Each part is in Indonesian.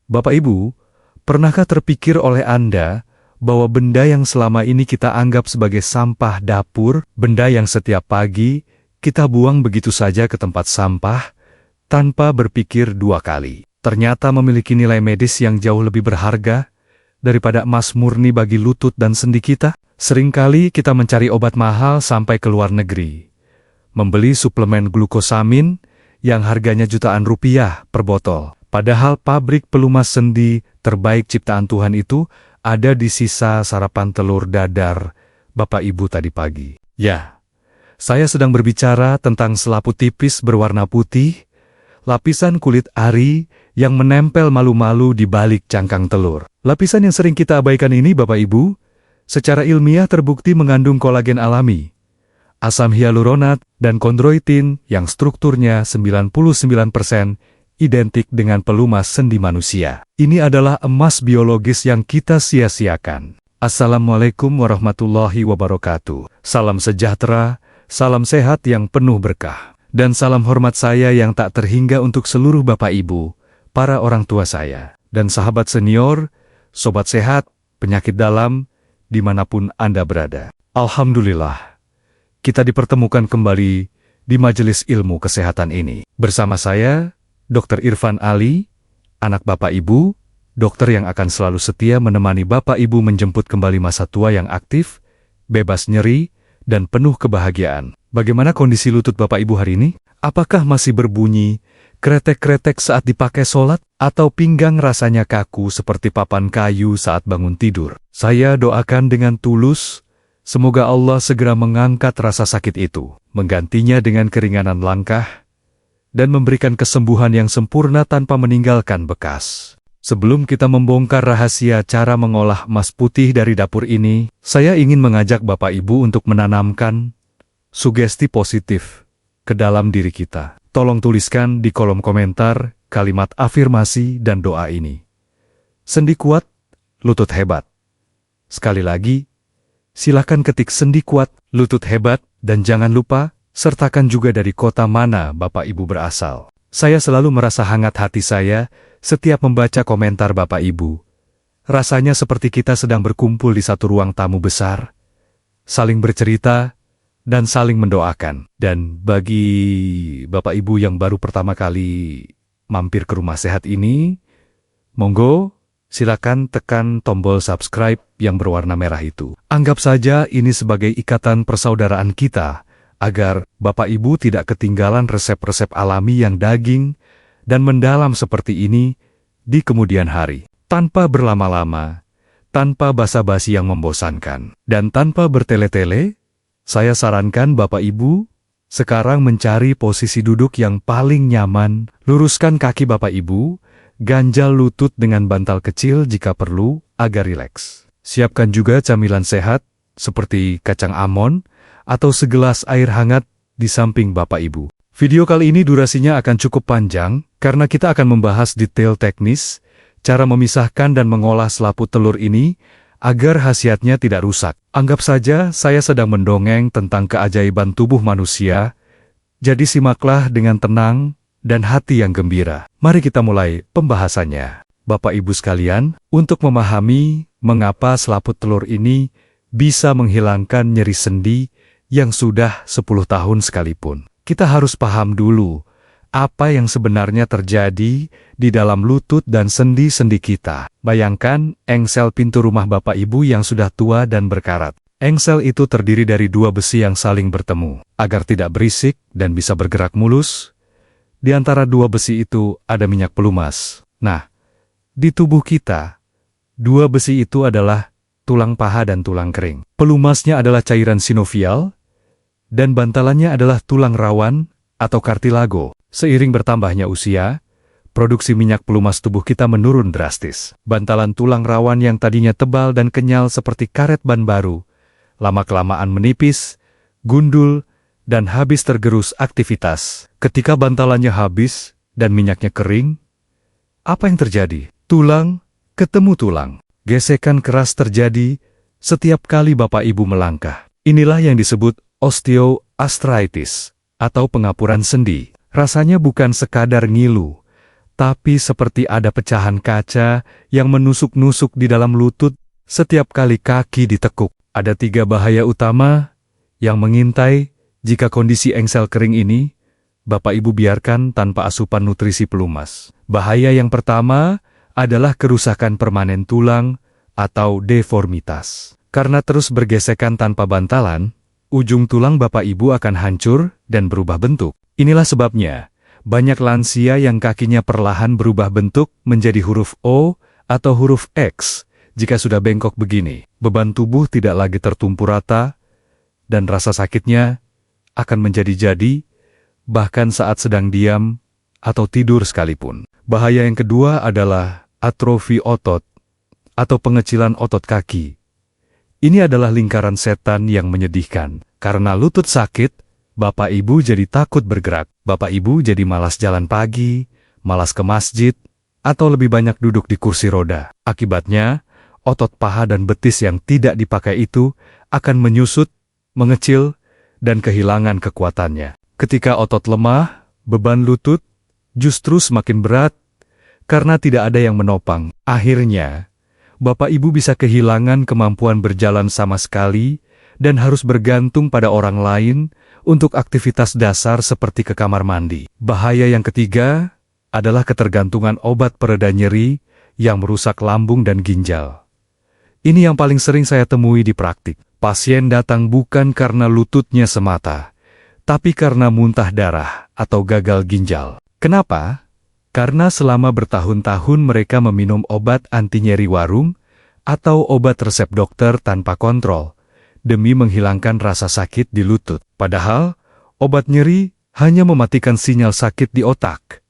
Bapak Ibu, pernahkah terpikir oleh Anda bahwa benda yang selama ini kita anggap sebagai sampah dapur, benda yang setiap pagi kita buang begitu saja ke tempat sampah tanpa berpikir dua kali, ternyata memiliki nilai medis yang jauh lebih berharga daripada emas murni bagi lutut dan sendi kita? Seringkali kita mencari obat mahal sampai ke luar negeri, membeli suplemen glukosamin yang harganya jutaan rupiah per botol. Padahal pabrik pelumas sendi terbaik ciptaan Tuhan itu ada di sisa sarapan telur dadar Bapak Ibu tadi pagi. Ya, saya sedang berbicara tentang selaput tipis berwarna putih, lapisan kulit ari yang menempel malu-malu di balik cangkang telur. Lapisan yang sering kita abaikan ini, Bapak Ibu, secara ilmiah terbukti mengandung kolagen alami, asam hyaluronat, dan kondroitin yang strukturnya 99% identik dengan pelumas sendi manusia. Ini adalah emas biologis yang kita sia-siakan. Assalamualaikum warahmatullahi wabarakatuh. Salam sejahtera, salam sehat yang penuh berkah, dan salam hormat saya yang tak terhingga untuk seluruh Bapak Ibu, para orang tua saya, dan sahabat senior, sobat sehat, penyakit dalam, dimanapun Anda berada. Alhamdulillah, kita dipertemukan kembali di majelis ilmu kesehatan ini. Bersama saya, Dr. Irfan Ali, anak Bapak Ibu, dokter yang akan selalu setia menemani Bapak Ibu menjemput kembali masa tua yang aktif, bebas nyeri, dan penuh kebahagiaan. Bagaimana kondisi lutut Bapak Ibu hari ini? Apakah masih berbunyi kretek-kretek saat dipakai sholat? Atau pinggang rasanya kaku seperti papan kayu saat bangun tidur? Saya doakan dengan tulus, semoga Allah segera mengangkat rasa sakit itu, menggantinya dengan keringanan langkah, dan memberikan kesembuhan yang sempurna tanpa meninggalkan bekas. Sebelum kita membongkar rahasia cara mengolah emas putih dari dapur ini, saya ingin mengajak Bapak Ibu untuk menanamkan sugesti positif ke dalam diri kita. Tolong tuliskan di kolom komentar kalimat afirmasi dan doa ini. Sendi kuat, lutut hebat. Sekali lagi, silakan ketik sendi kuat, lutut hebat, dan jangan lupa sertakan juga dari kota mana Bapak Ibu berasal. Saya selalu merasa hangat hati saya setiap membaca komentar Bapak Ibu. Rasanya seperti kita sedang berkumpul di satu ruang tamu besar, saling bercerita, dan saling mendoakan. Dan bagi Bapak Ibu yang baru pertama kali mampir ke rumah sehat ini, monggo, silakan tekan tombol subscribe yang berwarna merah itu. Anggap saja ini sebagai ikatan persaudaraan kita, agar Bapak Ibu tidak ketinggalan resep-resep alami yang daging dan mendalam seperti ini di kemudian hari. Tanpa berlama-lama, tanpa basa-basi yang membosankan, dan tanpa bertele-tele, saya sarankan Bapak Ibu sekarang mencari posisi duduk yang paling nyaman, luruskan kaki Bapak Ibu, ganjal lutut dengan bantal kecil jika perlu, agar rileks. Siapkan juga camilan sehat, seperti kacang almond, atau segelas air hangat di samping Bapak Ibu. Video kali ini durasinya akan cukup panjang, karena kita akan membahas detail teknis, cara memisahkan dan mengolah selaput telur ini, agar khasiatnya tidak rusak. Anggap saja saya sedang mendongeng tentang keajaiban tubuh manusia, jadi simaklah dengan tenang dan hati yang gembira. Mari kita mulai pembahasannya. Bapak Ibu sekalian, untuk memahami mengapa selaput telur ini bisa menghilangkan nyeri sendi yang sudah 10 tahun sekalipun, kita harus paham dulu apa yang sebenarnya terjadi di dalam lutut dan sendi-sendi kita. Bayangkan engsel pintu rumah Bapak Ibu yang sudah tua dan berkarat. Engsel itu terdiri dari dua besi yang saling bertemu. Agar tidak berisik dan bisa bergerak mulus, di antara dua besi itu ada minyak pelumas. Nah, di tubuh kita, dua besi itu adalah tulang paha dan tulang kering. Pelumasnya adalah cairan sinovial, dan bantalannya adalah tulang rawan atau kartilago. Seiring bertambahnya usia, produksi minyak pelumas tubuh kita menurun drastis. Bantalan tulang rawan yang tadinya tebal dan kenyal seperti karet ban baru, lama-kelamaan menipis, gundul, dan habis tergerus aktivitas. Ketika bantalannya habis dan minyaknya kering, apa yang terjadi? Tulang ketemu tulang. Gesekan keras terjadi setiap kali Bapak Ibu melangkah. Inilah yang disebut osteoarthritis atau pengapuran sendi. Rasanya bukan sekadar ngilu, tapi seperti ada pecahan kaca yang menusuk-nusuk di dalam lutut setiap kali kaki ditekuk. Ada 3 bahaya utama yang mengintai jika kondisi engsel kering ini Bapak Ibu biarkan tanpa asupan nutrisi pelumas. Bahaya yang pertama adalah kerusakan permanen tulang atau deformitas. Karena terus bergesekan tanpa bantalan, ujung tulang Bapak Ibu akan hancur dan berubah bentuk. Inilah sebabnya banyak lansia yang kakinya perlahan berubah bentuk menjadi huruf O atau huruf X. Jika sudah bengkok begini, beban tubuh tidak lagi tertumpu rata, dan rasa sakitnya akan menjadi-jadi, bahkan saat sedang diam atau tidur sekalipun. Bahaya yang kedua adalah atrofi otot atau pengecilan otot kaki. Ini adalah lingkaran setan yang menyedihkan. Karena lutut sakit, Bapak Ibu jadi takut bergerak. Bapak Ibu jadi malas jalan pagi, malas ke masjid, atau lebih banyak duduk di kursi roda. Akibatnya, otot paha dan betis yang tidak dipakai itu akan menyusut, mengecil, dan kehilangan kekuatannya. Ketika otot lemah, beban lutut justru semakin berat karena tidak ada yang menopang. Akhirnya, Bapak Ibu bisa kehilangan kemampuan berjalan sama sekali dan harus bergantung pada orang lain untuk aktivitas dasar seperti ke kamar mandi. Bahaya yang ketiga adalah ketergantungan obat pereda nyeri yang merusak lambung dan ginjal. Ini yang paling sering saya temui di praktik. Pasien datang bukan karena lututnya semata, tapi karena muntah darah atau gagal ginjal. Kenapa? Karena selama bertahun-tahun mereka meminum obat anti nyeri warung atau obat resep dokter tanpa kontrol, demi menghilangkan rasa sakit di lutut. Padahal, obat nyeri hanya mematikan sinyal sakit di otak,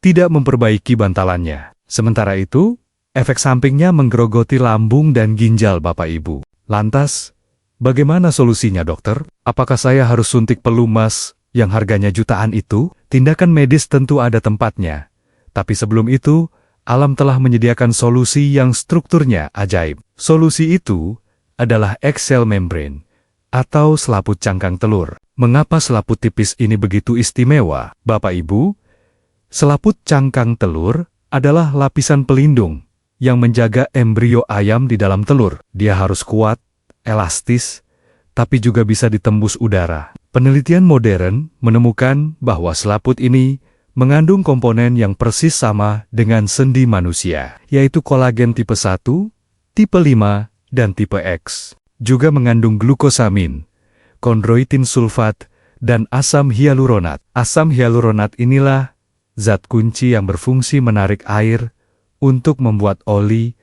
tidak memperbaiki bantalannya. Sementara itu, efek sampingnya menggerogoti lambung dan ginjal Bapak Ibu. Lantas, bagaimana solusinya dokter? Apakah saya harus suntik pelumas yang harganya jutaan itu? Tindakan medis tentu ada tempatnya. Tapi sebelum itu, alam telah menyediakan solusi yang strukturnya ajaib. Solusi itu adalah egg cell membrane, atau selaput cangkang telur. Mengapa selaput tipis ini begitu istimewa, Bapak Ibu? Selaput cangkang telur adalah lapisan pelindung yang menjaga embrio ayam di dalam telur. Dia harus kuat, elastis, tapi juga bisa ditembus udara. Penelitian modern menemukan bahwa selaput ini mengandung komponen yang persis sama dengan sendi manusia, yaitu kolagen tipe 1, tipe 5, dan tipe X. Juga mengandung glukosamin, kondroitin sulfat, dan asam hyaluronat. Asam hyaluronat inilah zat kunci yang berfungsi menarik air untuk membuat oli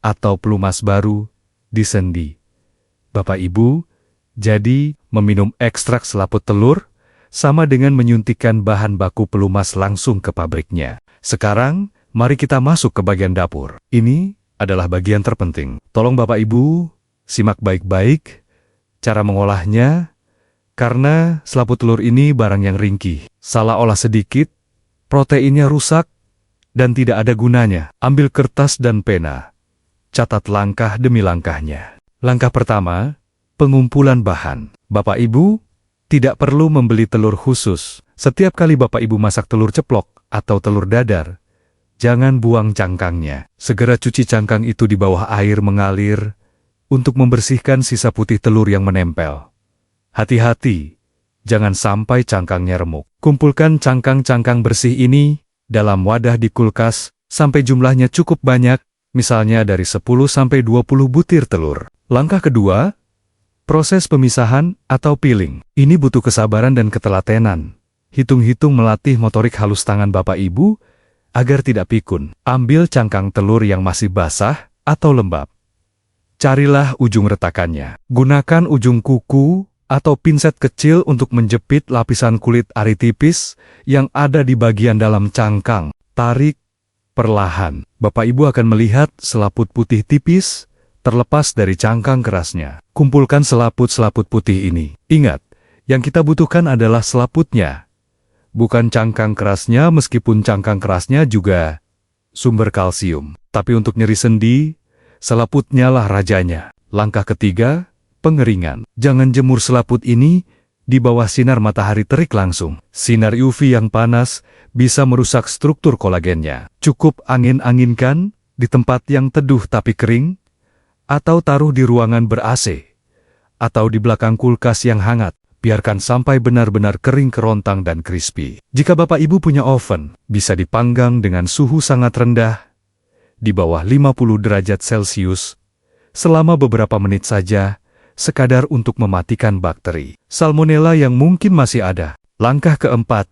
atau pelumas baru di sendi. Bapak Ibu, jadi meminum ekstrak selaput telur sama dengan menyuntikkan bahan baku pelumas langsung ke pabriknya. Sekarang, mari kita masuk ke bagian dapur. Ini adalah bagian terpenting. Tolong Bapak Ibu, simak baik-baik cara mengolahnya, karena selaput telur ini barang yang ringkih. Salah olah sedikit, proteinnya rusak, dan tidak ada gunanya. Ambil kertas dan pena, catat langkah demi langkahnya. Langkah pertama, pengumpulan bahan. Bapak Ibu tidak perlu membeli telur khusus. Setiap kali Bapak Ibu masak telur ceplok atau telur dadar, jangan buang cangkangnya. Segera cuci cangkang itu di bawah air mengalir untuk membersihkan sisa putih telur yang menempel. Hati-hati, jangan sampai cangkangnya remuk. Kumpulkan cangkang-cangkang bersih ini dalam wadah di kulkas sampai jumlahnya cukup banyak, misalnya dari 10-20 butir telur. Langkah kedua, proses pemisahan atau peeling. Ini butuh kesabaran dan ketelatenan. Hitung-hitung melatih motorik halus tangan Bapak Ibu agar tidak pikun. Ambil cangkang telur yang masih basah atau lembab. Carilah ujung retakannya. Gunakan ujung kuku atau pinset kecil untuk menjepit lapisan kulit ari tipis yang ada di bagian dalam cangkang. Tarik perlahan. Bapak Ibu akan melihat selaput putih tipis terlepas dari cangkang kerasnya. Kumpulkan selaput-selaput putih ini. Ingat, yang kita butuhkan adalah selaputnya, bukan cangkang kerasnya, meskipun cangkang kerasnya juga sumber kalsium. Tapi untuk nyeri sendi, selaputnya lah rajanya. Langkah ketiga, pengeringan. Jangan jemur selaput ini di bawah sinar matahari terik langsung. Sinar UV yang panas bisa merusak struktur kolagennya. Cukup angin-anginkan di tempat yang teduh tapi kering, atau taruh di ruangan ber-AC, atau di belakang kulkas yang hangat. Biarkan sampai benar-benar kering kerontang dan crispy. Jika Bapak Ibu punya oven, bisa dipanggang dengan suhu sangat rendah, di bawah 50 derajat Celcius, selama beberapa menit saja, sekadar untuk mematikan bakteri Salmonella yang mungkin masih ada. Langkah keempat,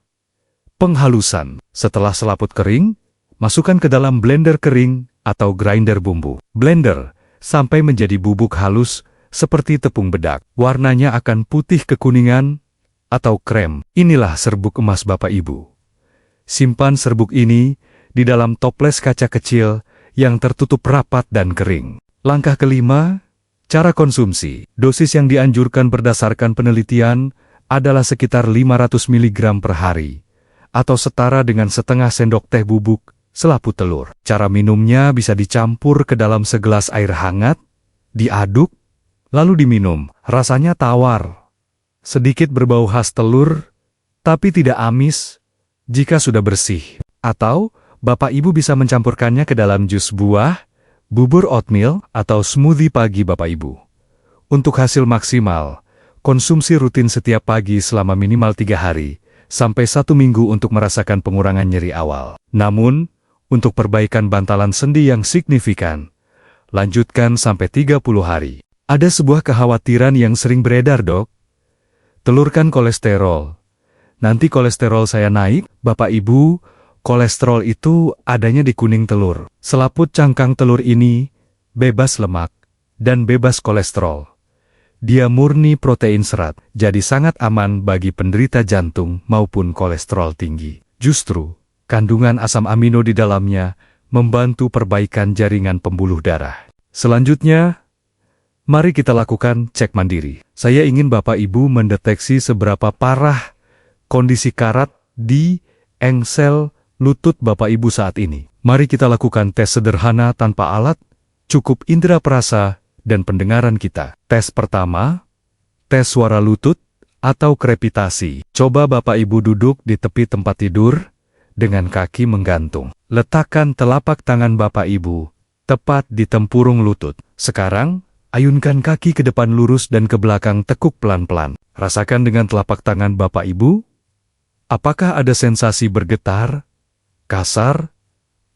penghalusan. Setelah selaput kering, masukkan ke dalam blender kering atau grinder bumbu. Blender sampai menjadi bubuk halus seperti tepung bedak. Warnanya akan putih kekuningan atau krem. Inilah serbuk emas Bapak Ibu. Simpan serbuk ini di dalam toples kaca kecil yang tertutup rapat dan kering. Langkah kelima, cara konsumsi. Dosis yang dianjurkan berdasarkan penelitian adalah sekitar 500 mg per hari, atau setara dengan setengah sendok teh bubuk selaput telur. Cara minumnya bisa dicampur ke dalam segelas air hangat, diaduk, lalu diminum. Rasanya tawar, sedikit berbau khas telur, tapi tidak amis jika sudah bersih. Atau, Bapak Ibu bisa mencampurkannya ke dalam jus buah, bubur oatmeal, atau smoothie pagi Bapak Ibu. Untuk hasil maksimal, konsumsi rutin setiap pagi selama minimal 3 hari, sampai 1 minggu untuk merasakan pengurangan nyeri awal. Namun, untuk perbaikan bantalan sendi yang signifikan, lanjutkan sampai 30 hari. Ada sebuah kekhawatiran yang sering beredar, Dok. Telurkan kolesterol. Nanti kolesterol saya naik. Bapak Ibu, kolesterol itu adanya di kuning telur. Selaput cangkang telur ini bebas lemak dan bebas kolesterol. Dia murni protein serat, jadi sangat aman bagi penderita jantung maupun kolesterol tinggi. Justru, kandungan asam amino di dalamnya membantu perbaikan jaringan pembuluh darah. Selanjutnya, mari kita lakukan cek mandiri. Saya ingin Bapak Ibu mendeteksi seberapa parah kondisi karat di engsel lutut Bapak Ibu saat ini. Mari kita lakukan tes sederhana tanpa alat, cukup indera perasa dan pendengaran kita. Tes pertama, tes suara lutut atau krepitasi. Coba Bapak Ibu duduk di tepi tempat tidur dengan kaki menggantung. Letakkan telapak tangan Bapak Ibu tepat di tempurung lutut. Sekarang, ayunkan kaki ke depan lurus dan ke belakang tekuk pelan-pelan. Rasakan dengan telapak tangan Bapak Ibu, apakah ada sensasi bergetar, kasar,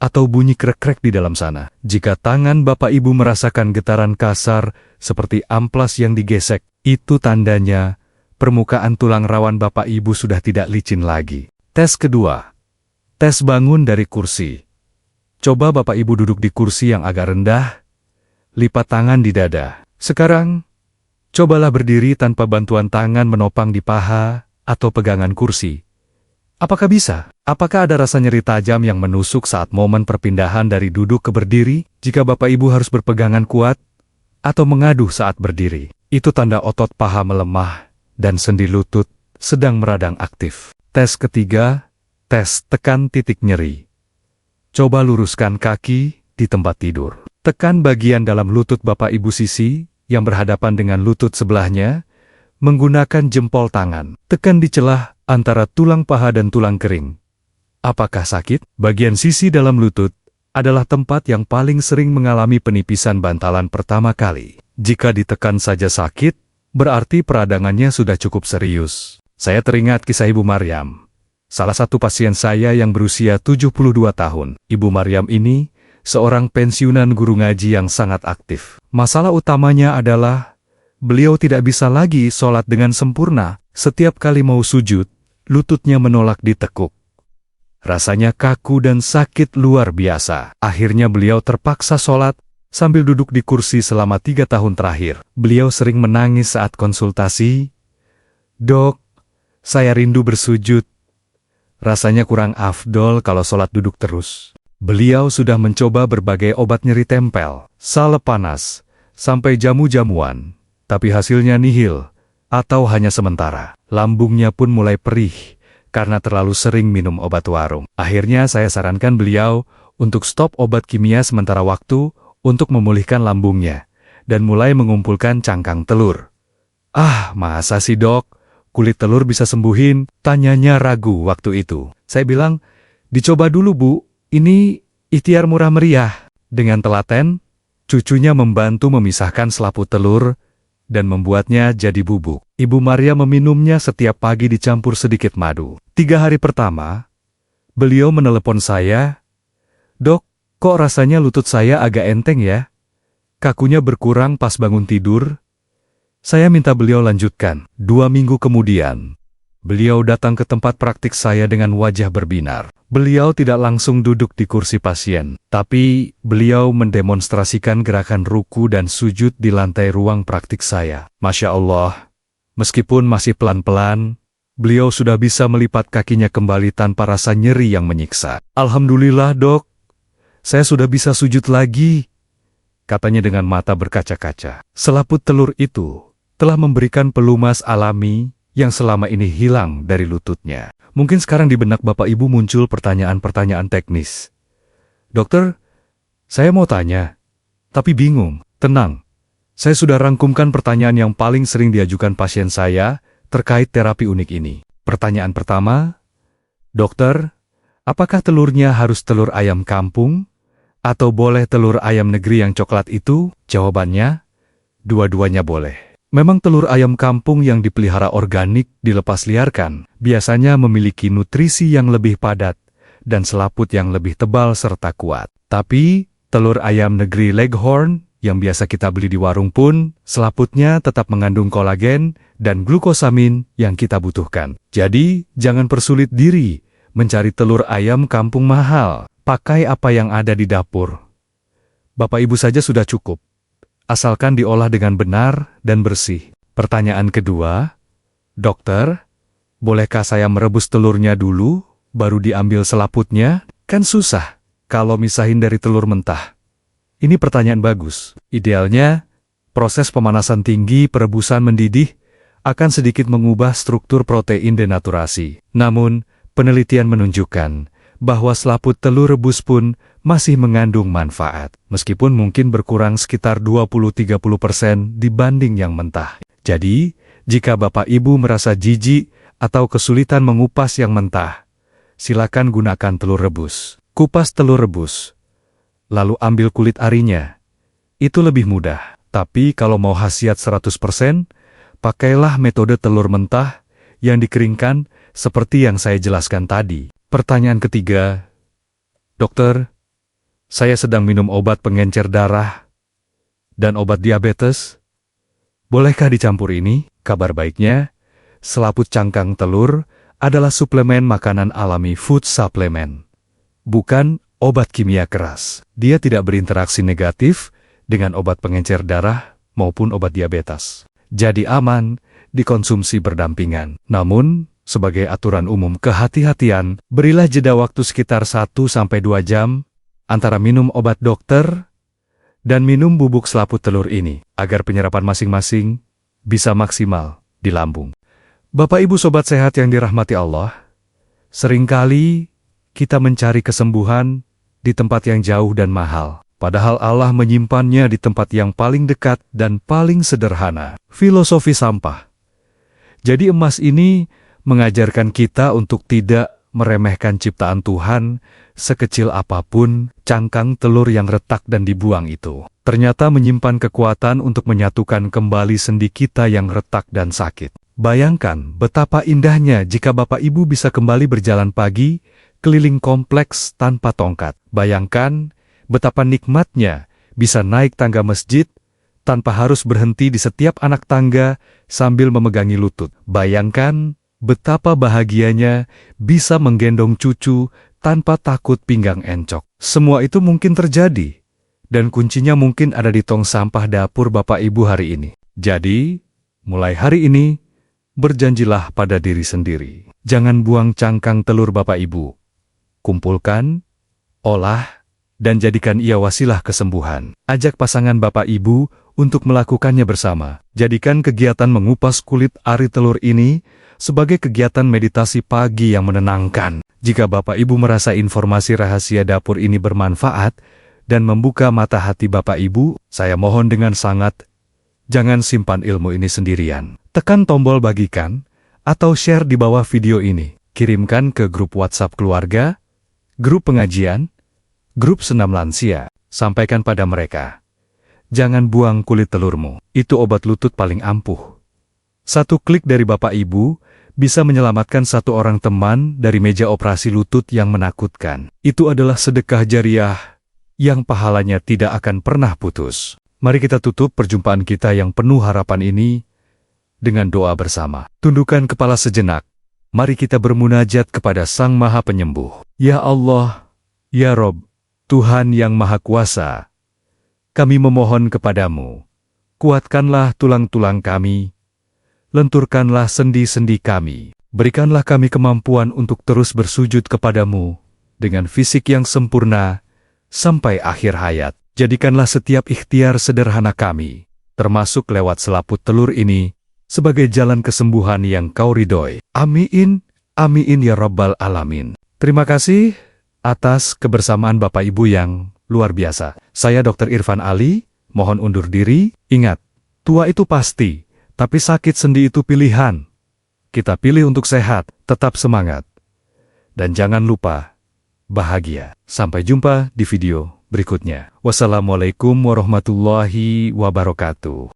atau bunyi krek-krek di dalam sana. Jika tangan Bapak Ibu merasakan getaran kasar seperti amplas yang digesek, itu tandanya permukaan tulang rawan Bapak Ibu sudah tidak licin lagi. Tes kedua, tes bangun dari kursi. Coba Bapak Ibu duduk di kursi yang agak rendah, lipat tangan di dada. Sekarang, cobalah berdiri tanpa bantuan tangan menopang di paha atau pegangan kursi. Apakah bisa? Apakah ada rasa nyeri tajam yang menusuk saat momen perpindahan dari duduk ke berdiri? Jika Bapak Ibu harus berpegangan kuat atau mengaduh saat berdiri, itu tanda otot paha melemah dan sendi lutut sedang meradang aktif. Tes ketiga, tes tekan titik nyeri. Coba luruskan kaki di tempat tidur. Tekan bagian dalam lutut Bapak Ibu sisi yang berhadapan dengan lutut sebelahnya menggunakan jempol tangan. Tekan di celah antara tulang paha dan tulang kering. Apakah sakit? Bagian sisi dalam lutut adalah tempat yang paling sering mengalami penipisan bantalan pertama kali. Jika ditekan saja sakit, berarti peradangannya sudah cukup serius. Saya teringat kisah Ibu Maryam, salah satu pasien saya yang berusia 72 tahun. Ibu Maryam ini seorang pensiunan guru ngaji yang sangat aktif. Masalah utamanya adalah beliau tidak bisa lagi sholat dengan sempurna. Setiap kali mau sujud, lututnya menolak ditekuk. Rasanya kaku dan sakit luar biasa. Akhirnya beliau terpaksa sholat sambil duduk di kursi selama 3 tahun terakhir. Beliau sering menangis saat konsultasi. Dok, saya rindu bersujud. Rasanya kurang afdol kalau sholat duduk terus. Beliau sudah mencoba berbagai obat nyeri tempel, salep panas, sampai jamu-jamuan. Tapi hasilnya nihil, atau hanya sementara. Lambungnya pun mulai perih, karena terlalu sering minum obat warung. Akhirnya saya sarankan beliau untuk stop obat kimia sementara waktu untuk memulihkan lambungnya, dan mulai mengumpulkan cangkang telur. Ah, masa sih dok? kulit telur bisa sembuhin? Tanyanya ragu waktu itu. Saya bilang, dicoba dulu Bu, ini ikhtiar murah meriah. Dengan telaten, cucunya membantu memisahkan selaput telur dan membuatnya jadi bubuk. Ibu Maria meminumnya setiap pagi dicampur sedikit madu. 3 hari pertama, beliau menelepon saya, "Dok, kok rasanya lutut saya agak enteng ya? Kakunya berkurang pas bangun tidur." Saya minta beliau lanjutkan. 2 minggu kemudian, beliau datang ke tempat praktik saya dengan wajah berbinar. Beliau tidak langsung duduk di kursi pasien, tapi beliau mendemonstrasikan gerakan ruku dan sujud di lantai ruang praktik saya. Masya Allah, meskipun masih pelan-pelan, beliau sudah bisa melipat kakinya kembali tanpa rasa nyeri yang menyiksa. "Alhamdulillah dok, saya sudah bisa sujud lagi," katanya dengan mata berkaca-kaca. Selaput telur itu telah memberikan pelumas alami yang selama ini hilang dari lututnya. Mungkin sekarang di benak Bapak Ibu muncul pertanyaan-pertanyaan teknis. "Dokter, saya mau tanya, tapi bingung." Tenang, saya sudah rangkumkan pertanyaan yang paling sering diajukan pasien saya terkait terapi unik ini. Pertanyaan pertama, "Dokter, apakah telurnya harus telur ayam kampung? Atau boleh telur ayam negeri yang coklat itu?" Jawabannya, dua-duanya boleh. Memang telur ayam kampung yang dipelihara organik dilepas liarkan, biasanya memiliki nutrisi yang lebih padat dan selaput yang lebih tebal serta kuat. Tapi, telur ayam negeri Leghorn yang biasa kita beli di warung pun, selaputnya tetap mengandung kolagen dan glukosamin yang kita butuhkan. Jadi, jangan persulit diri mencari telur ayam kampung mahal. Pakai apa yang ada di dapur. Bapak Ibu saja sudah cukup, asalkan diolah dengan benar dan bersih. Pertanyaan kedua, "Dokter, bolehkah saya merebus telurnya dulu, baru diambil selaputnya? Kan susah kalau misahin dari telur mentah." Ini pertanyaan bagus. Idealnya, proses pemanasan tinggi perebusan mendidih akan sedikit mengubah struktur protein denaturasi. Namun, penelitian menunjukkan bahwa selaput telur rebus pun masih mengandung manfaat, meskipun mungkin berkurang sekitar 20-30% dibanding yang mentah. Jadi, jika Bapak Ibu merasa jijik atau kesulitan mengupas yang mentah, silakan gunakan telur rebus. Kupas telur rebus, lalu ambil kulit arinya. Itu lebih mudah. Tapi kalau mau khasiat 100%, pakailah metode telur mentah yang dikeringkan seperti yang saya jelaskan tadi. Pertanyaan ketiga, "Dokter, saya sedang minum obat pengencer darah dan obat diabetes. Bolehkah dicampur ini?" Kabar baiknya, selaput cangkang telur adalah suplemen makanan alami, food supplement, bukan obat kimia keras. Dia tidak berinteraksi negatif dengan obat pengencer darah maupun obat diabetes. Jadi aman dikonsumsi berdampingan. Namun, sebagai aturan umum kehati-hatian, berilah jeda waktu sekitar 1-2 jam antara minum obat dokter dan minum bubuk selaput telur ini, agar penyerapan masing-masing bisa maksimal di lambung. Bapak Ibu Sobat Sehat yang dirahmati Allah, seringkali kita mencari kesembuhan di tempat yang jauh dan mahal, padahal Allah menyimpannya di tempat yang paling dekat dan paling sederhana. Filosofi sampah. Jadi emas ini mengajarkan kita untuk tidak meremehkan ciptaan Tuhan, sekecil apapun cangkang telur yang retak dan dibuang itu. Ternyata menyimpan kekuatan untuk menyatukan kembali sendi kita yang retak dan sakit. Bayangkan betapa indahnya jika Bapak Ibu bisa kembali berjalan pagi, keliling kompleks tanpa tongkat. Bayangkan betapa nikmatnya bisa naik tangga masjid tanpa harus berhenti di setiap anak tangga sambil memegangi lutut. Bayangkan betapa bahagianya bisa menggendong cucu tanpa takut pinggang encok. Semua itu mungkin terjadi, dan kuncinya mungkin ada di tong sampah dapur Bapak Ibu hari ini. Jadi, mulai hari ini, berjanjilah pada diri sendiri. Jangan buang cangkang telur Bapak Ibu. Kumpulkan, olah, dan jadikan ia wasilah kesembuhan. Ajak pasangan Bapak Ibu untuk melakukannya bersama. Jadikan kegiatan mengupas kulit ari telur ini sebagai kegiatan meditasi pagi yang menenangkan. Jika Bapak Ibu merasa informasi rahasia dapur ini bermanfaat dan membuka mata hati Bapak Ibu, saya mohon dengan sangat, jangan simpan ilmu ini sendirian. Tekan tombol bagikan atau share di bawah video ini. Kirimkan ke grup WhatsApp keluarga, grup pengajian, grup senam lansia. Sampaikan pada mereka. Jangan buang kulit telurmu. Itu obat lutut paling ampuh. Satu klik dari Bapak Ibu bisa menyelamatkan satu orang teman dari meja operasi lutut yang menakutkan. Itu adalah sedekah jariah yang pahalanya tidak akan pernah putus. Mari kita tutup perjumpaan kita yang penuh harapan ini dengan doa bersama. Tundukkan kepala sejenak. Mari kita bermunajat kepada Sang Maha Penyembuh. Ya Allah, Ya Rob, Tuhan yang Maha Kuasa, kami memohon kepadamu, kuatkanlah tulang-tulang kami, lenturkanlah sendi-sendi kami, berikanlah kami kemampuan untuk terus bersujud kepadamu dengan fisik yang sempurna sampai akhir hayat. Jadikanlah setiap ikhtiar sederhana kami, termasuk lewat selaput telur ini, sebagai jalan kesembuhan yang kau ridhoi. Amin, amin ya Rabbal Alamin. Terima kasih atas kebersamaan Bapak Ibu yang luar biasa. Saya Dr. Irfan Ali, mohon undur diri. Ingat, tua itu pasti, tapi sakit sendi itu pilihan. Kita pilih untuk sehat, tetap semangat. Dan jangan lupa, bahagia. Sampai jumpa di video berikutnya. Wassalamualaikum warahmatullahi wabarakatuh.